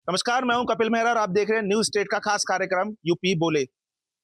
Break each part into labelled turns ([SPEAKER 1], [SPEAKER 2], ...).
[SPEAKER 1] नमस्कार, मैं हूं कपिल मेहरा और आप देख रहे हैं न्यूज स्टेट का खास कार्यक्रम यूपी बोले।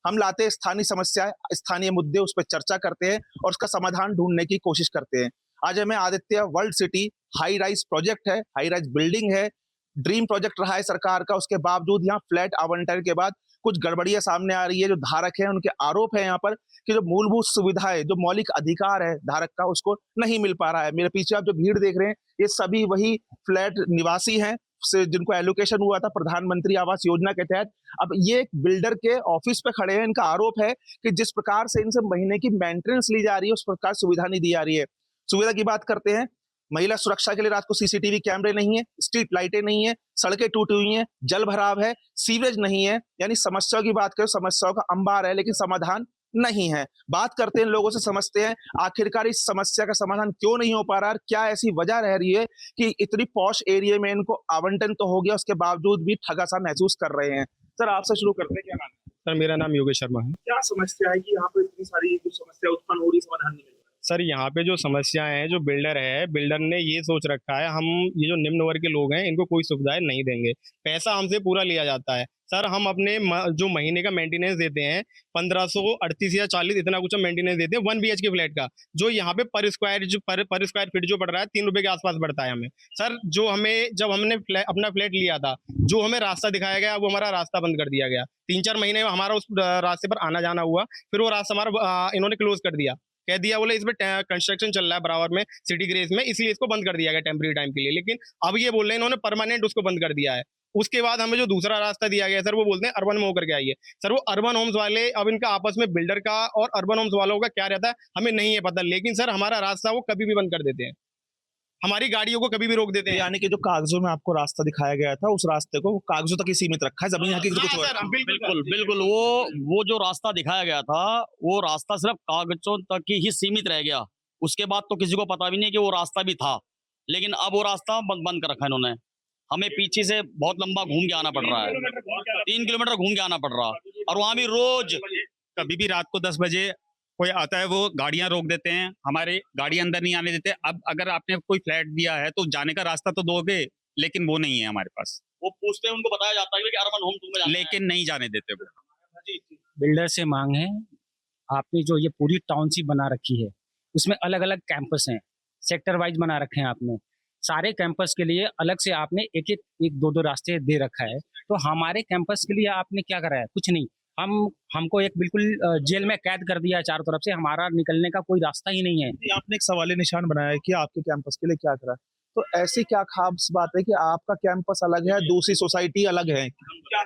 [SPEAKER 1] हम लाते हैं स्थानीय समस्याएं, स्थानीय मुद्दे, उस पर चर्चा करते हैं और उसका समाधान ढूंढने की कोशिश करते हैं। आज हमें Aditya world city high rise project है, हाई राइज बिल्डिंग है, ड्रीम प्रोजेक्ट रहा है सरकार का। उसके बावजूद यहाँ फ्लैट आवंटन के बाद कुछ गड़बड़ियां सामने आ रही है। जो धारक है उनके आरोप है यहाँ पर कि जो मूलभूत सुविधाएं, जो मौलिक अधिकार है धारक का, उसको नहीं मिल पा रहा है। मेरे पीछे आप जो भीड़ देख रहे हैं, ये सभी वही फ्लैट निवासी हैं से जिनको एलोकेशन हुआ था प्रधानमंत्री आवास योजना के तहत। अब ये एक बिल्डर के ऑफिस पे खड़े हैं। इनका आरोप है कि जिस प्रकार से इनसे महीने की मेंटेनेंस ली जा रही है, उस प्रकार सुविधा नहीं दी जा रही है। सुविधा की बात करते हैं, महिला सुरक्षा के लिए रात को सीसीटीवी कैमरे नहीं है, स्ट्रीट लाइटें नहीं है, सड़कें टूटी हुई हैं, जल भराव है, सीवरेज नहीं है। यानी समस्याओं की बात करें, समस्याओं का अंबार है, लेकिन समाधान नहीं है। बात करते हैं लोगों से, समझते हैं आखिरकार इस समस्या का समाधान क्यों नहीं हो पा रहा है, क्या ऐसी वजह रह रही है कि इतनी पॉश एरिया में इनको आवंटन तो हो गया, उसके बावजूद भी ठगा सा महसूस कर रहे हैं। सर, आपसे शुरू करते हैं, क्या नाम है?
[SPEAKER 2] सर, मेरा नाम योगेश शर्मा है।
[SPEAKER 1] क्या समस्या है कि यहाँ पर इतनी सारी जो समस्या उत्पन्न हो रही, समाधान नहीं मिल रहा?
[SPEAKER 2] सर, यहाँ पे जो समस्याएं हैं, जो बिल्डर है, बिल्डर ने ये सोच रखा है हम ये जो निम्न वर्ग के लोग हैं इनको कोई सुविधाएं नहीं देंगे, पैसा हमसे पूरा लिया जाता है। सर, हम अपने जो महीने का मेंटेनेंस देते हैं 1538 या 40 इतना कुछ हम मेंटेनेंस देते हैं 1 BHK फ्लैट का, जो यहाँ पे पर स्क्वायर फीट जो पड़ रहा है 3 रुपए के आसपास पड़ता है हमें। सर, जो हमें जब हमने अपना फ्लैट लिया था, जो हमें रास्ता दिखाया गया वो हमारा रास्ता बंद कर दिया गया। 3-4 महीने में हमारा उस रास्ते पर आना जाना हुआ, फिर वो रास्ता हमारा इन्होंने क्लोज कर दिया। कह दिया बोले इसमें कंस्ट्रक्शन चल रहा है बराबर में सिटी ग्रेस में, इसलिए इसको बंद कर दिया गया टेम्परेरी टाइम के लिए। लेकिन अब ये बोल रहे हैं इन्होंने परमानेंट उसको बंद कर दिया है। उसके बाद हमें जो दूसरा रास्ता दिया गया सर, वो बोलते हैं अर्बन में होकर के आइए। सर, वो अर्बन होम्स वाले, अब इनका आपस में बिल्डर का और अर्बन होम्स वालों का क्या रहता है हमें नहीं है पता, लेकिन सर हमारा रास्ता वो कभी भी बंद कर देते हैं, हमारी गाड़ियों को कभी भी रोक देते हैं।
[SPEAKER 1] यानी कि जो कागजों में आपको रास्ता दिखाया गया था, उस रास्ते को कागजों तक ही सीमित रखा है, जमीन हकीकत कुछ और है।
[SPEAKER 3] बिल्कुल बिल्कुल, वो जो रास्ता दिखाया गया था वो रास्ता सिर्फ कागजों तक ही सीमित रह गया। उसके बाद तो किसी को पता भी नहीं कि वो रास्ता भी था, लेकिन अब वो रास्ता बंद कर रखा है इन्होंने। हमें पीछे से बहुत लंबा घूम के आना पड़ रहा है, 3 किलोमीटर घूम के आना पड़ रहा है, और वहां भी रोज
[SPEAKER 4] कभी भी रात को 10 बजे कोई आता है, वो गाड़ियां रोक देते हैं, हमारे गाड़ी अंदर नहीं आने देते। अब अगर आपने कोई फ्लैट दिया है तो जाने का रास्ता तो दोगे, लेकिन वो नहीं है हमारे पास।
[SPEAKER 3] वो पूछते हैं, उनको बताया जाता है कि अर्बन होम तुम्हें जाना है।
[SPEAKER 4] लेकिन नहीं जाने देते वो।
[SPEAKER 5] बिल्डर से मांग है, आपने जो ये पूरी टाउनशिप बना रखी है उसमें अलग अलग कैंपस हैं, सेक्टर वाइज बना रखे हैं आपने। सारे कैंपस के लिए अलग से आपने एक दो दो रास्ते दे रखा है। तो हमारे कैंपस के लिए आपने क्या करा है? कुछ नहीं। हमको एक बिल्कुल जेल में कैद कर दिया है चारों तरफ से, हमारा निकलने का कोई रास्ता ही नहीं है।
[SPEAKER 1] आपने एक सवालिया निशान बनाया है कि आपके कैंपस के लिए क्या करा, तो ऐसी क्या खास बात है कि आपका कैंपस अलग है, दूसरी सोसाइटी अलग है?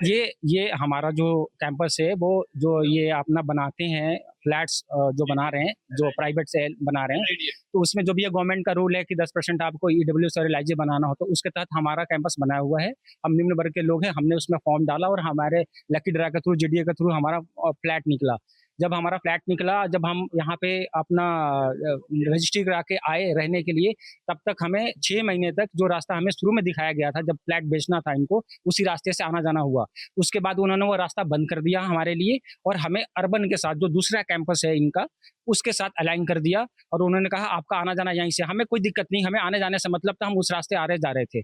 [SPEAKER 5] ये हमारा जो कैंपस है, वो जो ये अपना बनाते हैं फ्लैट्स, जो बना रहे हैं, जो प्राइवेट से बना रहे हैं, तो उसमें जो भी ये गवर्नमेंट का रूल है कि 10% आपको EWS और LIG बनाना हो, तो उसके तहत हमारा कैंपस बनाया हुआ है। हम निम्न वर्ग के लोग हैं, हमने उसमें फॉर्म डाला और हमारे लकी ड्रा के थ्रू, GDA के थ्रू हमारा फ्लैट निकला। जब हमारा फ्लैट निकला, जब हम यहाँ पे अपना रजिस्ट्री करा के आए रहने के लिए, तब तक हमें 6 महीने तक जो रास्ता हमें शुरू में दिखाया गया था, जब फ्लैट बेचना था इनको, उसी रास्ते से आना जाना हुआ। उसके बाद उन्होंने वो रास्ता बंद कर दिया हमारे लिए, और हमें अर्बन के साथ, जो दूसरा कैंपस है इनका, उसके साथ अलाइन कर दिया। और उन्होंने कहा आपका आना जाना यहीं से, हमें कोई दिक्कत नहीं, हमें आने जाने से मतलब था, हम उस रास्ते आ रहे जा रहे थे।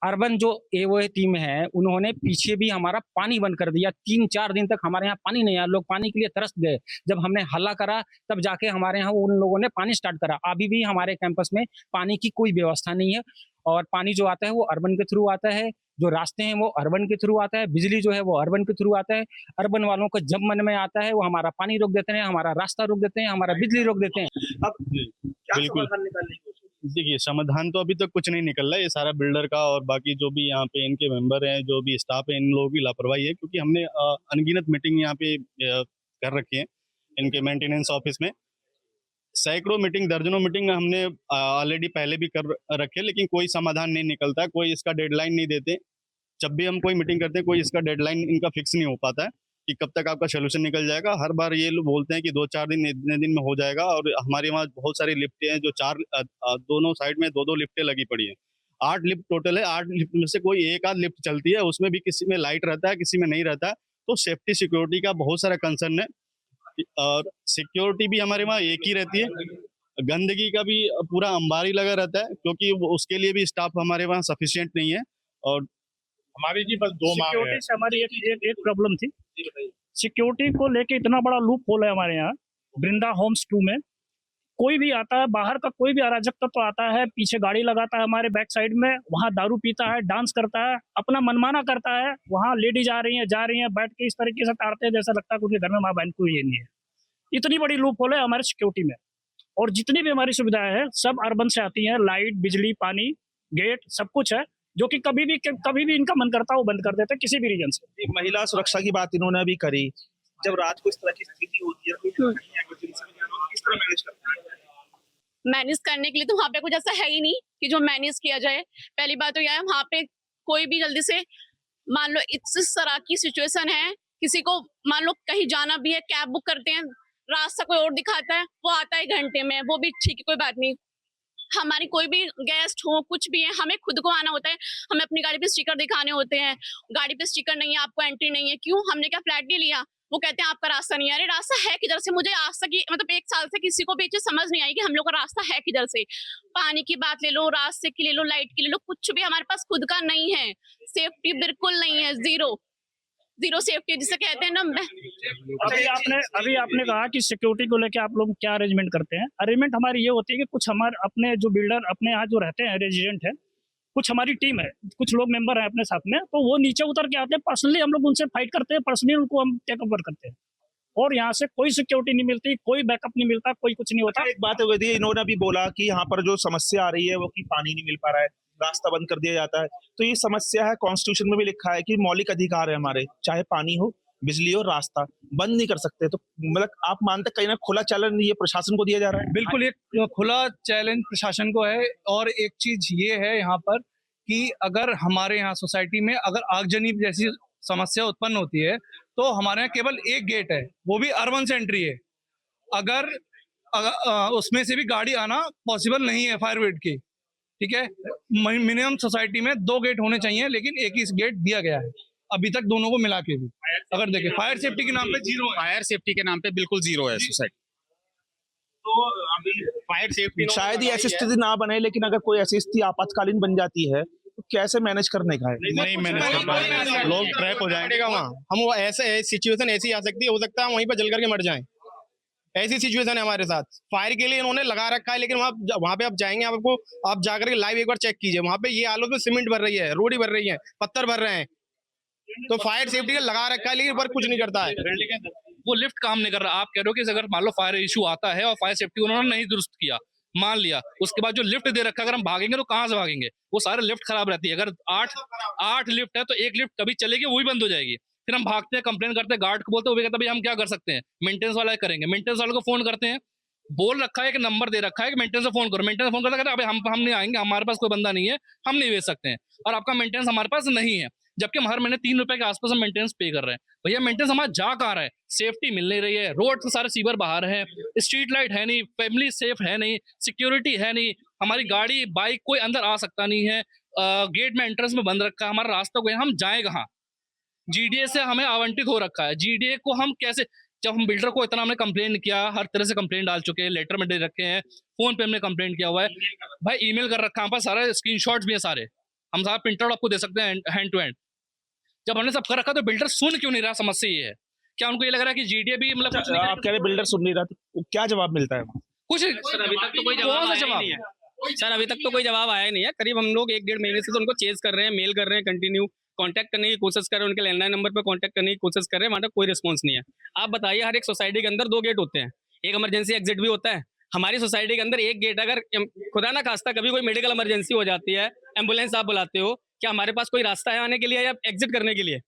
[SPEAKER 5] अर्बन जो AOA टीम है, उन्होंने पीछे भी हमारा पानी बंद कर दिया। 3-4 दिन तक हमारे यहाँ पानी नहीं आया, लोग पानी के लिए तरस गए। जब हमने हल्ला करा, तब जाके हमारे यहाँ उन लोगों ने पानी स्टार्ट करा। अभी भी हमारे कैंपस में पानी की कोई व्यवस्था नहीं है, और पानी जो आता है वो अर्बन के थ्रू आता है, जो रास्ते हैं वो अर्बन के थ्रू आता है, बिजली जो है वो अर्बन के थ्रू आता है। अर्बन वालों को जब मन में आता है वो हमारा पानी रोक देते हैं, हमारा रास्ता रोक देते हैं, हमारा बिजली रोक देते हैं।
[SPEAKER 1] अब क्या समाधान निकालने की कोशिश?
[SPEAKER 2] देखिए, समाधान तो अभी तक कुछ नहीं निकल रहा है। ये सारा बिल्डर का और बाकी जो भी यहाँ पे इनके मेंबर हैं, जो भी स्टाफ है, इन लोगों की लापरवाही है। क्योंकि हमने अनगिनत मीटिंग यहाँ पे कर रखी है इनके मेंटेनेंस ऑफिस में। सैकड़ों मीटिंग, दर्जनों मीटिंग हमने ऑलरेडी पहले भी कर रखे, लेकिन कोई समाधान नहीं निकलता, कोई इसका डेडलाइन नहीं देते। जब भी हम कोई मीटिंग करते हैं, कोई इसका डेडलाइन इनका फिक्स नहीं हो पाता है कि कब तक आपका सोल्यूशन निकल जाएगा। हर बार ये लोग बोलते हैं कि 2-4 दिन, इतने दिन में हो जाएगा। और हमारे वहाँ बहुत सारी लिफ्टें हैं, जो दोनों साइड में 2-2 लिफ्टें लगी पड़ी हैं। 8 लिफ्ट टोटल है। 8 लिफ्ट में से कोई एक आध लिफ्ट चलती है, उसमें भी किसी में लाइट रहता है, किसी में नहीं रहता है। तो सेफ्टी सिक्योरिटी का बहुत सारा कंसर्न है, और सिक्योरिटी भी हमारे वहाँ एक ही रहती है। गंदगी का भी पूरा अंबार ही लगा रहता है, क्योंकि उसके लिए भी स्टाफ हमारे वहाँ सफिशिएंट नहीं है। और
[SPEAKER 6] हमारी जी बस 2 मांग है।
[SPEAKER 7] सिक्योरिटी से हमारी एक प्रॉब्लम थी। सिक्योरिटी को लेके इतना बड़ा लूप होल है हमारे यहाँ वृंदा होम्स 2 में। कोई भी आता है, बाहर का कोई भी अराजक तत्व आता है, पीछे गाड़ी लगाता है हमारे बैक साइड में, वहाँ दारू पीता है, डांस करता है, अपना मनमाना करता है। वहाँ लेडीज आ रही हैं, बैठ के इस तरीके से ताड़ते हैं जैसा लगता है कि उनके घर में माँ बहन कोई ये नहीं है। इतनी बड़ी लूप होल है हमारे सिक्योरिटी में। और जितनी भी हमारी सुविधाएं हैं सब अर्बन से आती हैं, लाइट, बिजली, पानी, गेट, सब कुछ है, जो कि कभी भी इनका मन करता है वो बंद कर देते हैं किसी भी रीजन से।
[SPEAKER 1] महिला सुरक्षा की बात इन्होंने अभी करी। जब रात को इस तरह की स्थिति होती है, कोई किस तरह मैनेज करता है?
[SPEAKER 8] मैनेज करने के लिए तो वहाँ पे कुछ ऐसा है ही नहीं कि जो मैनेज किया जाए। पहली बात तो यह है, वहाँ पे कोई भी जल्दी से, मान लो इस तरह की सिचुएशन है, किसी को मान लो कहीं जाना भी है, कैब बुक करते हैं, रास्ता कोई और दिखाता है, वो आता है घंटे में, वो भी ठीक है, कोई बात नहीं। हमारी कोई भी गेस्ट हो, कुछ भी है, हमें खुद को आना होता है, हमें अपनी गाड़ी पे स्टिकर दिखाने होते हैं। गाड़ी पे स्टिकर नहीं है, आपको एंट्री नहीं है। क्यों? हमने क्या फ्लैट नहीं लिया? वो कहते हैं आपका रास्ता नहीं है। अरे रास्ता है किधर से? मुझे आज तक मतलब 1 साल से किसी को भी चीज समझ नहीं आई कि हम लोग का रास्ता है किधर से। पानी की बात ले लो, रास्ते की ले लो, लाइट की ले लो, कुछ भी हमारे पास खुद का नहीं है। सेफ्टी बिल्कुल नहीं है, जीरो सेफ्टी जिसे कहते हैं ना।
[SPEAKER 7] अभी आपने कहा कि सिक्योरिटी को लेके आप लोग क्या अरेंजमेंट करते हैं। अरेंजमेंट हमारी ये होती है कि कुछ हमारे अपने जो बिल्डर अपने यहाँ जो रहते हैं, रेजिडेंट है, कुछ हमारी टीम है, कुछ लोग मेंबर हैं अपने साथ में, तो वो नीचे उतर के आते हैं। पर्सनली हम लोग उनसे फाइट करते हैं, पर्सनली उनको हम टेक ओवर करते हैं। और यहाँ से कोई सिक्योरिटी नहीं मिलती, कोई बैकअप नहीं मिलता, कोई कुछ नहीं होता।
[SPEAKER 1] एक बात हो गई थी, इन्होंने अभी बोला कि यहाँ पर जो समस्या आ रही है वो कि पानी नहीं मिल पा रहा है, रास्ता बंद कर दिया जाता है। तो ये समस्या है, कॉन्स्टिट्यूशन में भी लिखा है कि मौलिक अधिकार है हमारे, चाहे पानी हो, बिजली हो, रास्ता बंद नहीं कर सकते। तो मतलब आप मानते कहीं ना खुला चैलेंज ये प्रशासन को दिया जा रहा है?
[SPEAKER 9] बिल्कुल, एक खुला चैलेंज प्रशासन को है। और एक चीज ये है यहाँ पर कि अगर हमारे यहाँ सोसाइटी में अगर आगजनी जैसी समस्या उत्पन्न होती है तो हमारे यहाँ केवल एक गेट है, वो भी अर्बन से एंट्री है। अगर उसमें से भी गाड़ी आना पॉसिबल नहीं है फायर ब्रिगेड की, ठीक है। मिनिमम सोसाइटी में 2 गेट होने चाहिए, लेकिन एक ही गेट दिया गया है अभी तक दोनों को मिला के भी। अगर देखें फायर सेफ्टी के नाम पे 0 है,
[SPEAKER 4] फायर सेफ्टी के नाम पे बिल्कुल 0 है सोसाइटी।
[SPEAKER 1] तो अभी
[SPEAKER 2] फायर सेफ्टी
[SPEAKER 1] शायद ही ऐसी स्थिति ना बने, लेकिन अगर कोई ऐसी स्थिति आपातकालीन बन जाती है तो कैसे मैनेज करने का है?
[SPEAKER 6] नहीं मैनेज कर पाएंगे, लोग ट्रैप हो जाएंगे
[SPEAKER 2] वहाँ। हम वो ऐसे सिचुएशन ऐसी आ सकती है, हो सकता है वहीं पर जल करके मर जाएं। ऐसी सिचुएशन है हमारे साथ। फायर के लिए इन्होंने लगा रखा है, लेकिन वहाँ पे आप जाएंगे, आपको आप जाकर के लाइव एक बार चेक कीजिए, वहाँ पे ये हालत में सीमेंट भर रही है, रोडी भर रही है, पत्थर भर रहे हैं। तो फायर सेफ्टी का लगा रखा है, लेकिन पर कुछ नहीं करता है।
[SPEAKER 9] वो लिफ्ट काम नहीं कर रहा। आप कह रहे हो कि अगर मान लो फायर इशू आता है और फायर सेफ्टी उन्होंने नहीं दुरुस्त किया, मान लिया, उसके बाद जो लिफ्ट दे रखा है अगर हम भागेंगे तो कहाँ से भागेंगे? वो सारे लिफ्ट खराब रहती है। अगर 8 लिफ्ट है तो एक लिफ्ट कभी चलेगी, वो भी बंद हो जाएगी। फिर हम भागते हैं, कंप्लेन करते हैं, गार्ड को बोलते हैं, वो भी कहता है भाई हम क्या कर सकते हैं, मेंटेनेंस वाला करेंगे। मेंटेनेंस वाले को फोन करते हैं, बोल रखा है कि नंबर दे रखा है कि मेंटेनेंस से फोन करो। मेंटेनेंस फोन करता है हम नहीं आएंगे, हमारे पास कोई बंदा नहीं है, हम नहीं भेज सकते हैं, और आपका मेंटेनेंस हमारे पास नहीं है। जबकि हम हर महीने 3 रुपए के आसपास हम मेंटेनेंस पे कर रहे हैं। भैया मेंटेनेंस हमारा जा कहाँ रहा है? सेफ्टी मिल नहीं रही है, रोड से सारे सीवर बाहर है, स्ट्रीट लाइट है नहीं, फैमिली सेफ है नहीं, सिक्योरिटी है नहीं, हमारी गाड़ी बाइक कोई अंदर आ सकता नहीं है, गेट में एंट्रेंस में बंद रखा है, हमारा रास्ता कोई, हम जाए कहाँ? जीडीए से हमें आवंटित हो रखा है, जीडीए को हम कैसे, जब हम बिल्डर को इतना हमने कंप्लेन किया, हर तरह से कंप्लेन डाल चुके हैं, लेटर में दे रखे हैं, फोन पे हमने कंप्लेन किया हुआ है, भाई ईमेल कर रखा है, हमारे पास सारे स्क्रीनशॉट्स भी है, सारे हम सारा प्रिंट आउट आपको दे सकते हैं हैंड टू हैंड। जब हमने सब कर रखा तो बिल्डर सुन क्यों नहीं रहा? समस्या ये है। क्या उनको ये लग रहा है कि जीडीए भी मतलब कुछ नहीं
[SPEAKER 1] आप कह रहे बिल्डर सुन नहीं रहा, तो क्या जवाब मिलता है?
[SPEAKER 2] कुछ
[SPEAKER 10] सर अभी तक तो कोई जवाब आया ही नहीं है। सर अभी तक तो कोई जवाब आया नहीं है। करीब हम लोग 1-1.5 महीने से तो उनको चेज कर रहे हैं, मेल कर रहे हैं, कंटिन्यू कांटेक्ट करने की कोशिश कर रहे हैं, उनके लैंडलाइन नंबर पर कांटेक्ट करने की कोशिश कर रहे हैं, वहाँ तक कोई रिस्पॉन्स नहीं है। आप बताइए, हर एक सोसाइटी के अंदर 2 गेट होते हैं, एक इमरजेंसी एग्जिट भी होता है। हमारी सोसाइटी के अंदर एक गेट, अगर खुदा ना खास्ता कभी कोई मेडिकल इमरजेंसी हो जाती है, एम्बुलेंस आप बुलाते हो, क्या हमारे पास कोई रास्ता है आने के लिए या एग्जिट करने के लिए?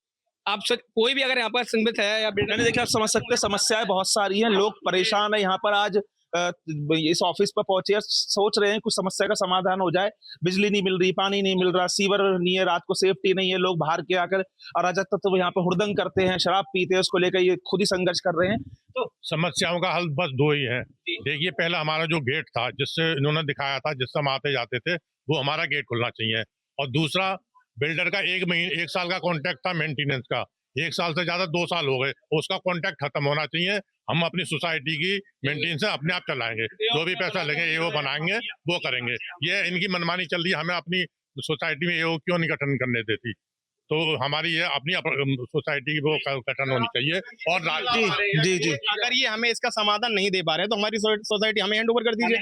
[SPEAKER 10] आप कोई भी अगर यहाँ पर संबंधित है या
[SPEAKER 1] मैंने देखा, आप समझ सकते हैं, समस्याएं बहुत सारी हैं, लोग परेशान है। यहाँ पर आज इस ऑफिस पर पहुंचे, सोच रहे हैं कुछ समस्या का समाधान हो जाए। बिजली नहीं मिल रही, पानी नहीं मिल रहा, सीवर नहीं है, रात को सेफ्टी नहीं है, लोग बाहर के आकर अराजक तत्व यहाँ पे हुड़दंग करते हैं, शराब पीते हैं, उसको लेकर ये खुद ही संघर्ष कर रहे हैं।
[SPEAKER 6] तो समस्याओं का हल बस 2 ही है। देखिए, पहला हमारा जो गेट था, जिससे इन्होंने दिखाया था, जिससे हम आते जाते थे, वो हमारा गेट खुलना चाहिए। और दूसरा, बिल्डर का 1 साल का कॉन्ट्रैक्ट था मेंटेनेंस का, 1 साल से ज्यादा 2 साल हो गए, उसका कॉन्ट्रैक्ट खत्म होना चाहिए। हम अपनी सोसाइटी की मेंटेनेंस अपने आप चलाएंगे, जो भी पैसा लगे ये वो बनाएंगे, वो करेंगे। ये इनकी मनमानी चल रही है, हमें अपनी सोसाइटी में ये वो क्यों नहीं गठन करने देती। तो हमारी ये अपनी सोसाइटी वो गठन होनी चाहिए। और
[SPEAKER 1] जी जी
[SPEAKER 2] अगर ये हमें इसका समाधान नहीं दे पा रहे तो हमारी सोसाइटी हमें हैंड ओवर कर दीजिए,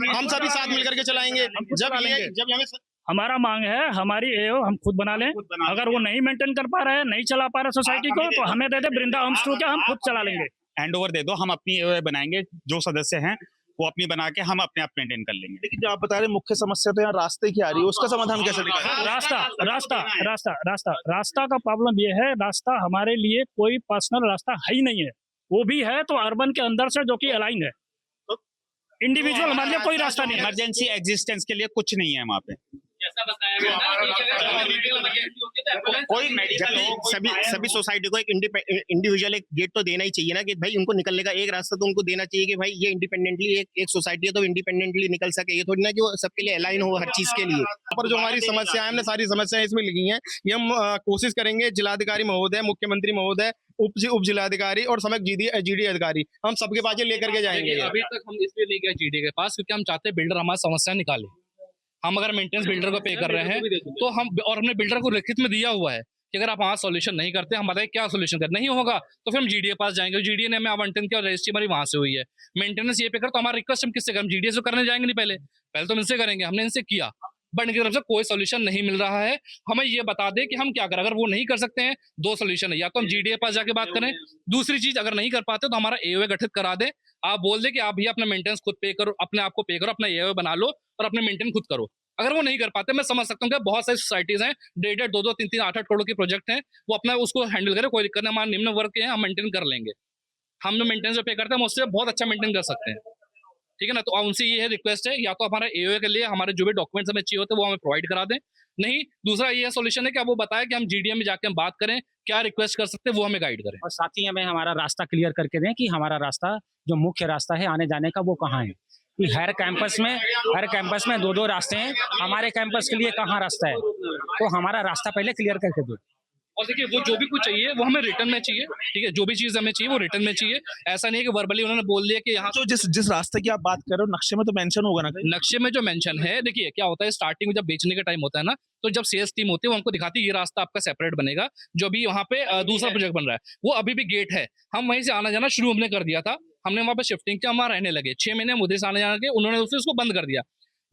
[SPEAKER 2] हम सभी साथ मिलकर के चलाएंगे। जब हमें
[SPEAKER 7] हमारा मांग है हमारी एओ हम खुद बना लें। अगर वो नहीं मेंटेन कर पा रहे हैं, नहीं चला पा रहे सोसाइटी को, तो हमें दे दे वृंदा होम्स 2 के, हम खुद चला लेंगे।
[SPEAKER 4] हैंड ओवर दे दो, हम अपनी AOA बनाएंगे, जो सदस्य हैं वो अपनी बना के हम अपने आप मेंटेन कर लेंगे।
[SPEAKER 1] लेकिन जो आप बता रहे हैं मुख्य समस्या तो यहाँ रास्ते की आ रही है, उसका समाधान कैसे निकालें?
[SPEAKER 7] रास्ता का प्रॉब्लम ये है, रास्ता हमारे लिए कोई पर्सनल रास्ता है ही नहीं है। वो भी है तो अर्बन के अंदर से, जो कि अलाइन है। इंडिविजुअल हमारे लिए कोई रास्ता नहीं है।
[SPEAKER 4] इमरजेंसी एग्जिस्टेंस के लिए कुछ नहीं है वहाँ पे।
[SPEAKER 2] कोई मेडिकल सभी सोसाइटी को एक इंडिविजुअल एक गेट तो देना ही चाहिए ना, कि भाई उनको निकलने का एक रास्ता तो उनको देना चाहिए कि भाई ये इंडिपेंडेंटली एक सोसाइटी है तो इंडिपेंडेंटली निकल सके। ये थोड़ी ना कि वो सबके लिए अलाइन हो हर चीज के लिए। यहाँ पर जो हमारी समस्या है, हमने सारी समस्याएं इसमें लिखी हैं। ये हम कोशिश करेंगे जिलाधिकारी महोदय, मुख्यमंत्री महोदय, उप जिलाधिकारी और समग्र GD अधिकारी, हम सबके पास ये लेकर के जाएंगे।
[SPEAKER 9] अभी तक हम इसलिए ले गए GD के पास क्योंकि हम चाहते हैं बिल्डर हमारी समस्या निकाले। हम अगर मेंटेनेंस बिल्डर को पे कर रहे हैं तो हम, और हमने बिल्डर को लिखित में दिया हुआ है कि अगर आप वहाँ सोल्यूशन नहीं करते, हम बताएं क्या सोल्यूशन कर, नहीं होगा तो फिर हम GD के पास जाएंगे। GD ने हमें आवंटन किया और रजिस्ट्री हमारी वहां से हुई है। मेंटेनेंस ये पे कर, तो हमारा रिक्वेस्ट हम किससे करें? GD से करने जाएंगे नहीं, पहले तो हम इनसे करेंगे। हमने इनसे किया बट इनकी तरफ से कोई सोल्यूशन नहीं मिल रहा है। हमें ये बता दे कि हम क्या करें। अगर वो नहीं कर सकते हैं, दो सोल्यूशन है, या तो हम GD के पास जाके बात करें, दूसरी चीज अगर नहीं कर पाते तो हमारा AOA गठित करा दे। आप बोल दे कि आप भी अपना मेंटेनेंस खुद पे करो, अपने आप को पे करो, अपना AOA बना लो और अपने मेंटेन खुद करो। अगर वो नहीं कर पाते, मैं समझ सकता हूँ कि बहुत सारी सोसाइटीज हैं, 1.5, 2, 3, 8 करोड़ के प्रोजेक्ट हैं, वो अपना उसको हैंडल करें, कोई दिक्कत नहीं। हमारा निम्न वर्ग के हैं, हम मेंटेन कर लेंगे। हम जो मेंटेनेंस पे करते हैं हम उससे बहुत अच्छा मेंटेन कर सकते हैं, ठीक है ना। तो उनसे ये है रिक्वेस्ट है, या तो हमारा AOA के लिए हमारे जो भी डॉक्यूमेंट्स हमें चाहिए होते हैं वो हमें प्रोवाइड करा दें। नहीं, दूसरा ये सोल्यूशन है कि आप वो बताएं कि हम GDM में जाके हम बात करें, क्या रिक्वेस्ट कर सकते हैं, वो हमें गाइड करें।
[SPEAKER 5] और साथ ही हमें हमारा रास्ता क्लियर करके दें कि हमारा रास्ता जो मुख्य रास्ता है आने जाने का वो कहाँ है। कि हर कैंपस में 2-2 रास्ते हैं, हमारे कैंपस के लिए कहाँ रास्ता है, तो हमारा रास्ता पहले क्लियर करके दो।
[SPEAKER 9] और देखिए वो जो भी कुछ चाहिए वो हमें रिटर्न में चाहिए, ठीक है। जो भी चीज हमें चाहिए वो रिटर्न में चाहिए। ऐसा नहीं है कि वर्बली उन्होंने बोल दिया कि यहाँ
[SPEAKER 1] जो जिस रास्ते की आप बात कर रहे हो नक्शे में तो मेंशन होगा ना?
[SPEAKER 9] नक्शे में जो मेंशन है, देखिए क्या होता है, स्टार्टिंग में जब बेचने का टाइम होता है ना, तो जब सेल्स टीम होती है वो हमको दिखाती है ये रास्ता आपका सेपरेट बनेगा। जो भी वहाँ पे दूसरा प्रोजेक्ट बन रहा है वो अभी भी गेट है, हम वहीं से आना जाना शुरू हमने कर दिया था। हमने वहाँ पे शिफ्टिंग किया, वहाँ रहने लगे 6 महीने उधर से आने जाने के, उन्होंने उसको बंद कर दिया।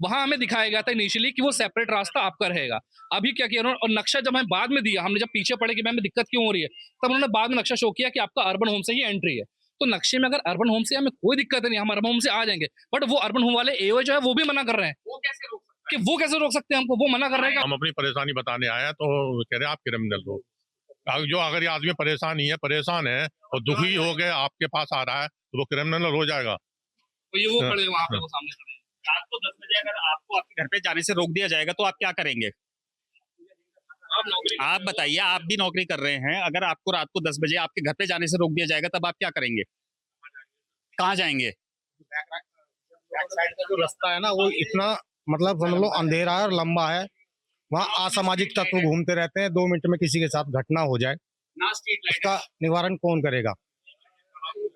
[SPEAKER 9] वहां हमें दिखाया गया था इनिशियली कि वो सेपरेट रास्ता आपका रहेगा। अभी क्या किया और नक्शा जब हमें बाद में दिया, हमने जब पीछे पड़े कि हमें दिक्कत क्यों हो रही है, तब उन्होंने बाद में नक्शा शो किया कि आपका अर्बन होम से ही एंट्री है। तो नक्शे में अगर अर्बन होम से हमें कोई दिक्कत नहीं, हम अर्बन होम से आ जाएंगे, बट वो अर्बन होम वाले AOA जो है वो भी मना कर रहे हैं। वो कैसे रोक सकते हैं हमको? वो मना कर रहे हैं।
[SPEAKER 6] हम अपनी परेशानी बताने आए हैं तो कह रहे हैं आप क्रिमिनल हो। जो अगर ये आदमी परेशान है और दुखी हो गए आपके पास आ रहा है तो वो क्रिमिनल हो जाएगा।
[SPEAKER 9] तो ये वो खड़े वहाँ पे, वो सामने खड़े हैं।
[SPEAKER 4] रात को 10 बजे अगर आपको आपके घर पे जाने से रोक दिया जाएगा तो आप क्या करेंगे? आप बताइए, आप भी नौकरी कर रहे हैं, अगर आपको रात को 10 बजे आपके घर पे जाने से रोक दिया जाएगा तब आप क्या करेंगे? कहाँ जाएंगे?
[SPEAKER 11] बैक साइड का जो रास्ता है ना वो इतना मतलब समझ लो अंधेरा है और लंबा है। वहाँ असामाजिक तत्व घूमते रहते हैं, 2 मिनट में किसी के साथ घटना हो जाए, इसका निवारण कौन करेगा?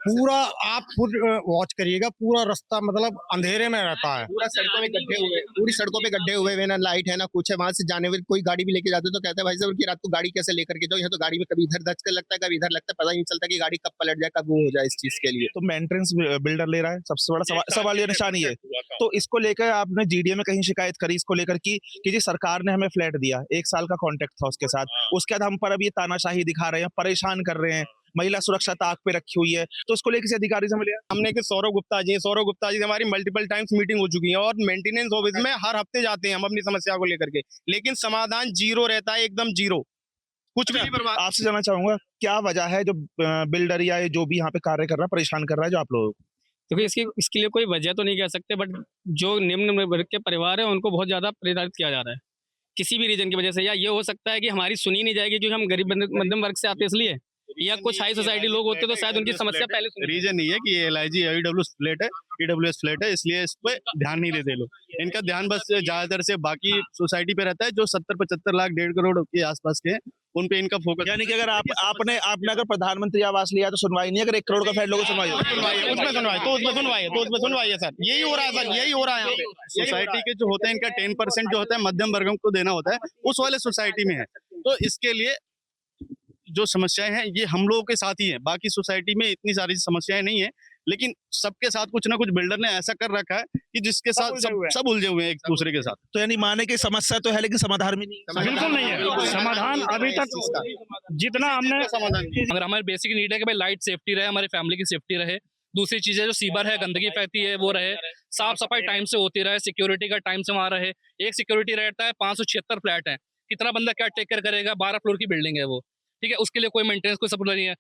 [SPEAKER 11] पूरा आप खुद वॉच करिएगा, पूरा रास्ता मतलब अंधेरे में रहता है।
[SPEAKER 2] पूरा सड़कों में गड्ढे हुए, पूरी सड़कों पे गड्ढे हुए, ना लाइट है ना कुछ है। वहां से जाने वाले कोई गाड़ी भी लेके जाते तो कहते हैं भाई साहब कि रात को गाड़ी कैसे लेकर के जाओ, यहाँ तो गाड़ी में कभी इधर धचका लगता है कभी इधर लगता है, पता ही नहीं चलता कि गाड़ी कब पलट जाए कब वो हो जाए। इस चीज के लिए
[SPEAKER 1] तो मेंटेनेंस बिल्डर ले रहा है, सबसे बड़ा सवाल ये निशानी है। तो इसको लेकर आपने GDM में कहीं शिकायत करी इसको लेकर कि जी सरकार ने हमें फ्लैट दिया, 1 साल का कॉन्ट्रैक्ट था उसके साथ, उसके बाद हम पर अब ये तानाशाही दिखा रहे हैं, परेशान कर रहे हैं, महिला सुरक्षा ताक पे रखी हुई है, तो उसको लेकर किसी अधिकारी से मिले?
[SPEAKER 2] हमने कि सौरव गुप्ता जी से हमारी मल्टीपल टाइम्स मीटिंग हो चुकी है और मेंटेनेंस ऑफिस में हर हफ्ते जाते हैं हम अपनी समस्या को लेकर के, लेकिन समाधान जीरो रहता है, एकदम जीरो, कुछ भी नहीं।
[SPEAKER 1] आपसे जानना चाहूंगा क्या वजह है जो बिल्डर या जो भी यहाँ पे कार्य कर रहा है परेशान कर रहा है जो आप लोग?
[SPEAKER 10] क्योंकि इसके लिए कोई वजह तो नहीं कह सकते, बट जो निम्न वर्ग के परिवार है उनको बहुत ज्यादा प्रेरित किया जा रहा है किसी भी रीजन की वजह से। या ये हो सकता है कि हमारी सुनी नहीं जाएगी क्योंकि हम गरीब मध्यम वर्ग से आते हैं इसलिए, या कुछ हाई सोसाइटी लोग होते तो शायद उनकी समस्या पहले।
[SPEAKER 2] रीजन नहीं है कि ये LIG EWS फ्लैट है, EWS फ्लैट है, इसलिए इस पे ध्यान नहीं देते लोग। इनका ध्यान बस ज्यादातर से बाकी सोसाइटी पे रहता है जो 70-75 लाख 1.5 करोड़ के आसपास के, उन पे इनका फोकस।
[SPEAKER 1] यानी कि अगर आपने अगर प्रधानमंत्री आवास लिया तो सुनवाई नहीं, अगर 1 करोड़ का फ्लैट लोगों सुनवाई
[SPEAKER 2] उसमें सुनवाई है सर, यही हो रहा है सर, यही हो रहा है। सोसाइटी के जो होते हैं इनका 10% जो होता है मध्यम वर्गों को देना होता है, उस वाले सोसाइटी में है, तो इसके लिए जो समस्याएं हैं ये हम लोगों के साथ ही हैं, बाकी सोसाइटी में इतनी सारी समस्याएं नहीं है, लेकिन सबके साथ कुछ ना कुछ बिल्डर ने ऐसा कर रखा है कि जिसके साथ सब उलझे हुए हैं एक दूसरे के साथ।
[SPEAKER 1] तो यानी माने की समस्या तो है लेकिन समाधान भी नहीं है।
[SPEAKER 7] बिल्कुल नहीं है समाधान अभी तक जितना हमने
[SPEAKER 9] अगर हमारी बेसिक नीड है कि भाई लाइट सेफ्टी रहे, हमारी फैमिली की सेफ्टी रहे, दूसरी चीजें जो सीवर है गंदगी फैलती है वो रहे, साफ सफाई टाइम से होती रहे, सिक्योरिटी का टाइम से वहाँ रहे। एक सिक्योरिटी रहता है, 576 फ्लैट है, कितना बंदा क्या टेक केयर करेगा, 12 फ्लोर की बिल्डिंग है वो, ठीक है, उसके लिए कोई मेंटेनेंस कोई सपोर्ट नहीं है।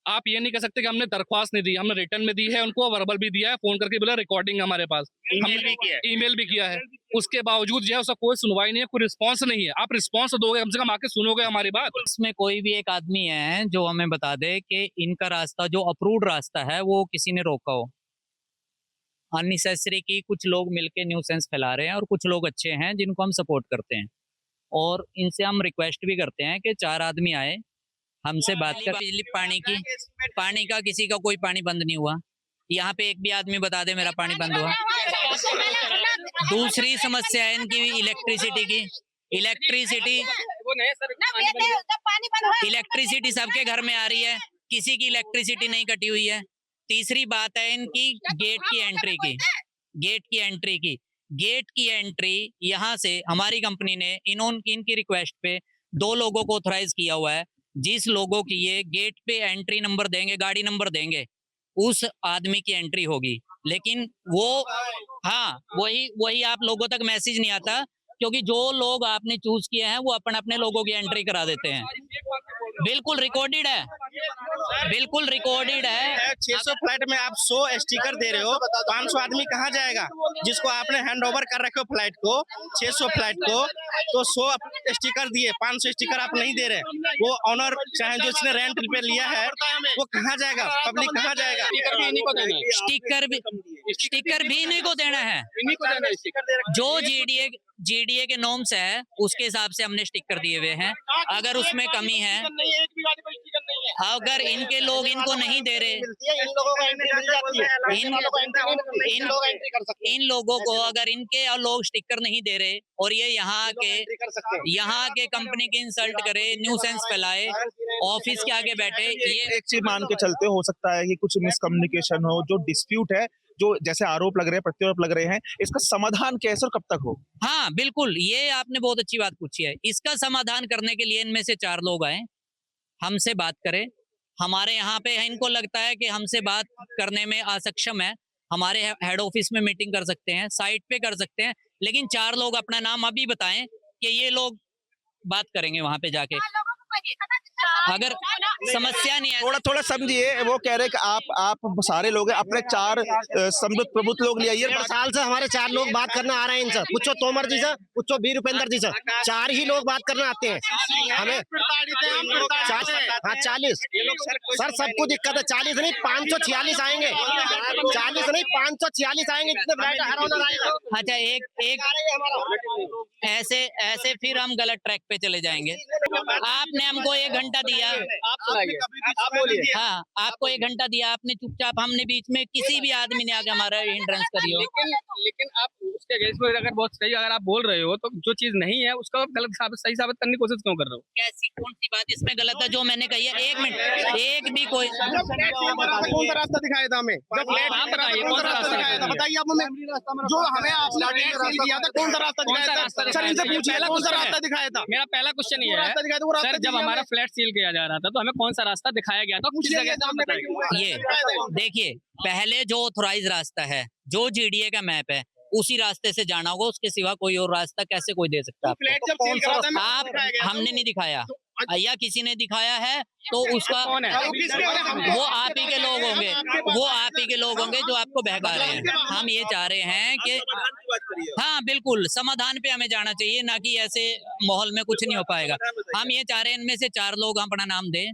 [SPEAKER 9] आप ये नहीं कह सकते कि हमने दरख्वास्त नहीं दी, हमने रिटर्न में दी है उनको, वर्बल भी दिया है, फोन करके बोला, रिकॉर्डिंग हमारे पास, ईमेल भी किया है, उसके बावजूद जो है उसका कोई सुनवाई नहीं है, कोई रिस्पांस नहीं है। आप रिस्पांस दोगे, कम से कम आके सुनोगे हमारी बात।
[SPEAKER 12] इसमें कोई भी एक आदमी है जो हमें बता दे कि इनका रास्ता जो अप्रूव्ड रास्ता है वो किसी ने रोका हो। अननेसेसरी की कुछ लोग मिलके न्यूसेंस फैला रहे हैं और कुछ लोग अच्छे हैं जिनको हम सपोर्ट करते हैं, और इनसे हम रिक्वेस्ट भी करते हैं कि 4 आदमी आए हमसे बात कर। बिजली पानी का किसी का कोई पानी बंद नहीं हुआ, यहाँ पे एक भी आदमी बता दे मेरा पानी बंद हुआ। दूसरी समस्या है इनकी इलेक्ट्रिसिटी की। इलेक्ट्रिसिटी सबके घर में आ रही है, किसी की इलेक्ट्रिसिटी नहीं कटी हुई है। तीसरी बात है इनकी गेट की एंट्री यहाँ से हमारी कंपनी ने इनकी रिक्वेस्ट पे 2 लोगों को ऑथराइज किया हुआ है। जिस लोगों की ये गेट पे एंट्री नंबर देंगे, गाड़ी नंबर देंगे, उस आदमी की एंट्री होगी। लेकिन वो वही आप लोगों तक मैसेज नहीं आता, क्योंकि जो लोग आपने चूज किए हैं वो अपने लोगों की एंट्री करा देते हैं। बिल्कुल रिकॉर्डेड है।
[SPEAKER 2] 600 फ्लैट में आप 100 स्टिकर दे रहे हो, 500 आदमी कहाँ जाएगा? जिसको आपने हैंड ओवर कर रखे हो फ्लैट को, 600 फ्लैट को, तो 100 स्टिकर दिए, 500 स्टिकर आप नहीं दे रहे। वो ऑनर चाहे जो इसने रेंट पे लिया है वो कहाँ जाएगा? पब्लिक कहाँ जाएगा?
[SPEAKER 12] स्टिकर भी इन्हीं को देना है। जो जीडीए के नॉर्म्स है उसके हिसाब से हमने स्टिकर दिए हुए हैं। अगर उसमें कमी है, अगर इनके लोग इनको नहीं दे रहे, इन लोगों को अगर इनके और लोग स्टिकर नहीं दे रहे और ये यहाँ के कंपनी की इंसल्ट करे, न्यूसेंस फैलाए, ऑफिस के आगे बैठे, ये
[SPEAKER 1] एक चीज मान के चलते हो सकता है कि कुछ मिसकम्युनिकेशन हो, जो डिस्प्यूट है, जो जैसे आरोप लग रहे हैं, प्रत्यारोप लग रहे हैं, इसका समाधान कैसे और कब तक हो?
[SPEAKER 12] हाँ बिल्कुल, ये आपने बहुत अच्छी बात पूछी है। इसका समाधान करने के लिए इनमें से 4 लोग आए, हमसे बात करें। हमारे यहाँ पे इनको लगता है कि हमसे बात करने में असक्षम है, हमारे हेड ऑफिस में मीटिंग कर सकते हैं, साइट पे कर सकते हैं, लेकिन 4 लोग अपना नाम अभी बताएं कि ये लोग बात करेंगे वहां पे जाके। अगर समस्या नहीं है,
[SPEAKER 1] थोड़ा समझिए, वो कह रहे कि आप सारे लोग हैं, अपने 4 समृद्ध प्रबुद्ध लोग ले आइए।
[SPEAKER 11] 1.5 साल से हमारे 4 लोग बात करना आ रहे हैं इनसे, कुछ तोमर जी से, कुछ वीर उपेंद्र जी से, 4 ही लोग बात करना आते हैं हमें। 40 सर सबको दिक्कत है। 40 नहीं 546 आएंगे, 40 नहीं 546 आएंगे, इतने फ्लैट हर ओनर आएगा।
[SPEAKER 12] अच्छा एक ऐसे फिर हम गलत ट्रैक पे चले जाएंगे। आपने हमको 1 घंटा दिया, हाँ आपको 1 घंटा दिया, आपने चुपचाप, हमने बीच में किसी भी आदमी ने आके हमारा हिंड्रेंस करी हो।
[SPEAKER 10] लेकिन आप उसके अगेंस्ट में अगर बहुत सही अगर आप बोल रहे हो तो जो चीज नहीं है उसका आप गलत सही साबित करने की कोशिश क्यों कर रहे हो?
[SPEAKER 12] कैसी कौन सी बात इसमें गलत है जो मैंने कही है? 1 मिनट, एक भी कोई
[SPEAKER 2] कौन सा रास्ता दिखाया था हमें? जब फ्लैट
[SPEAKER 10] आप बताइए कौन सा रास्ता दिखाया था?
[SPEAKER 2] बताइए आप हमें, जो हमें आपने फ्लैट दिया था, कौन सा रास्ता दिखाया था? सर इनसे पूछिए कौन सा रास्ता दिखाया था?
[SPEAKER 10] मेरा पहला क्वेश्चन ये है सर, जब हमारा फ्लैट सील किया जा रहा था तो हमें कौन सा रास्ता दिखाया गया था? किस जगह से बताइए।
[SPEAKER 12] ये देखिए, पहले जो ऑथराइज रास्ता है, जो जीडीए का मैप है, उसी रास्ते से जाना होगा, उसके सिवा कोई और रास्ता कैसे कोई दे सकता है आपको? आप हमने नहीं दिखाया या किसी ने दिखाया है तो उसका वो आप ही के लोग होंगे, जो आपको बहका रहे हैं। हम ये चाह रहे हैं कि हाँ बिल्कुल समाधान पे हमें जाना चाहिए, ना कि ऐसे माहौल में कुछ नहीं हो पाएगा। हम ये चाह रहे हैं इनमें से 4 लोग अपना नाम दें,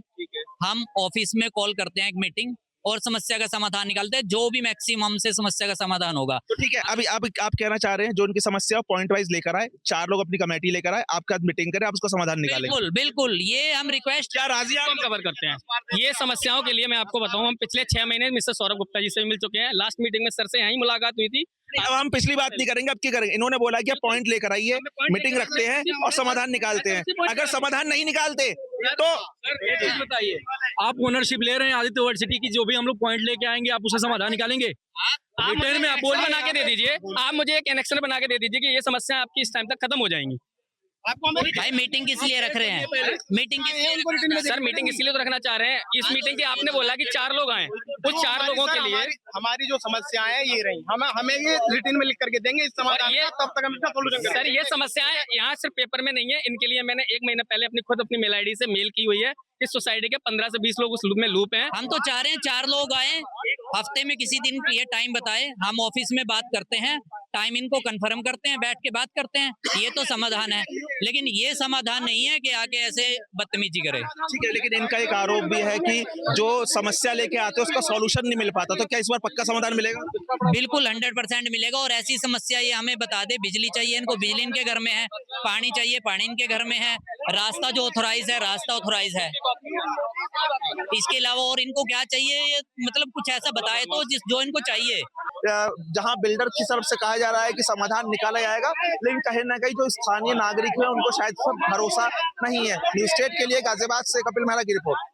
[SPEAKER 12] हम ऑफिस में कॉल करते हैं एक मीटिंग, और समस्या का समाधान निकालते हैं, जो भी मैक्सिमम से समस्या का समाधान होगा।
[SPEAKER 1] तो ठीक है, अभी अब आप कहना चाह रहे हैं जो उनकी समस्या पॉइंट वाइज लेकर आए, 4 लोग अपनी कमेटी लेकर आए, आपके साथ मीटिंग करें, आप उसका समाधान निकालें।
[SPEAKER 12] बिल्कुल बिल्कुल, ये हम रिक्वेस्ट
[SPEAKER 1] क्या राजी
[SPEAKER 10] हम कवर करते हैं ये समस्याओं के लिए। मैं आपको बताऊं, हम पिछले 6 महीने मिस्टर सौरभ गुप्ता जी से मिल चुके हैं। लास्ट मीटिंग में सर से यहीं मुलाकात हुई थी।
[SPEAKER 1] अब हम पिछली बात नहीं करेंगे, अब क्या करेंगे? इन्होंने बोला कि पॉइंट लेकर आइए, मीटिंग रखते हैं और समाधान निकालते हैं। अगर समाधान नहीं निकालते तो
[SPEAKER 10] बताइए, आप ओनरशिप ले रहे हैं आदित्य वर्ल्ड सिटी की, जो भी हम लोग पॉइंट लेके आएंगे आप उसका समाधान निकालेंगे। रिटर्न में आप बोर्ड बना के दे दीजिए, आप मुझे एक कनेक्शन बना के दे दीजिए कि ये समस्या आपकी इस टाइम तक खत्म हो जाएंगी।
[SPEAKER 12] भाई मीटिंग किस लिए रख रहे हैं? मीटिंग
[SPEAKER 10] सर मीटिंग इसलिए तो रखना चाह रहे हैं, इस मीटिंग के आपने बोला कि 4 लोग आए, उस 4 लोगों के लिए
[SPEAKER 11] हमारी जो समस्याएं हैं ये रही, हमें ये रिटर्न में लिख करके देंगे इस समाधान
[SPEAKER 10] ये-
[SPEAKER 11] का, तब तक हम इसका सोल्यूशन
[SPEAKER 10] सर ये समस्याएं यहाँ सिर्फ पेपर में नहीं है, इनके लिए मैंने 1 महीना पहले अपनी मेल आईडी से मेल की हुई है। इस सोसाइटी के 15 से 20 लोग उस लूप में लूप हैं।
[SPEAKER 12] हम तो चाह रहे हैं 4 लोग आए, हफ्ते में किसी दिन ये टाइम बताए, हम ऑफिस में बात करते हैं, टाइम इनको कंफर्म करते हैं, बैठ के बात करते हैं, ये तो समाधान है। लेकिन ये समाधान नहीं है कि आके ऐसे बदतमीजी करे।
[SPEAKER 1] ठीक है, लेकिन इनका एक आरोप भी है कि जो समस्या लेके आते हैं उसका सॉल्यूशन नहीं मिल पाता, तो क्या इस बार पक्का समाधान मिलेगा?
[SPEAKER 12] बिल्कुल 100% मिलेगा। और ऐसी समस्या ये हमें बता दे, बिजली चाहिए इनको, बिजली इनके घर में है, पानी चाहिए, पानी इनके घर में है, रास्ता जो ऑथोराइज है, रास्ता ऑथोराइज है। इसके अलावा और इनको क्या चाहिए, ये मतलब कुछ ऐसा बताए तो जो इनको चाहिए।
[SPEAKER 1] जहां बिल्डर की तरफ से कहा जा रहा है कि समाधान निकाला जाएगा, लेकिन कहीं ना कहीं जो स्थानीय नागरिक हैं उनको शायद भरोसा नहीं है। न्यूज़ स्टेट के लिए गाजियाबाद से कपिल मेहरा की रिपोर्ट।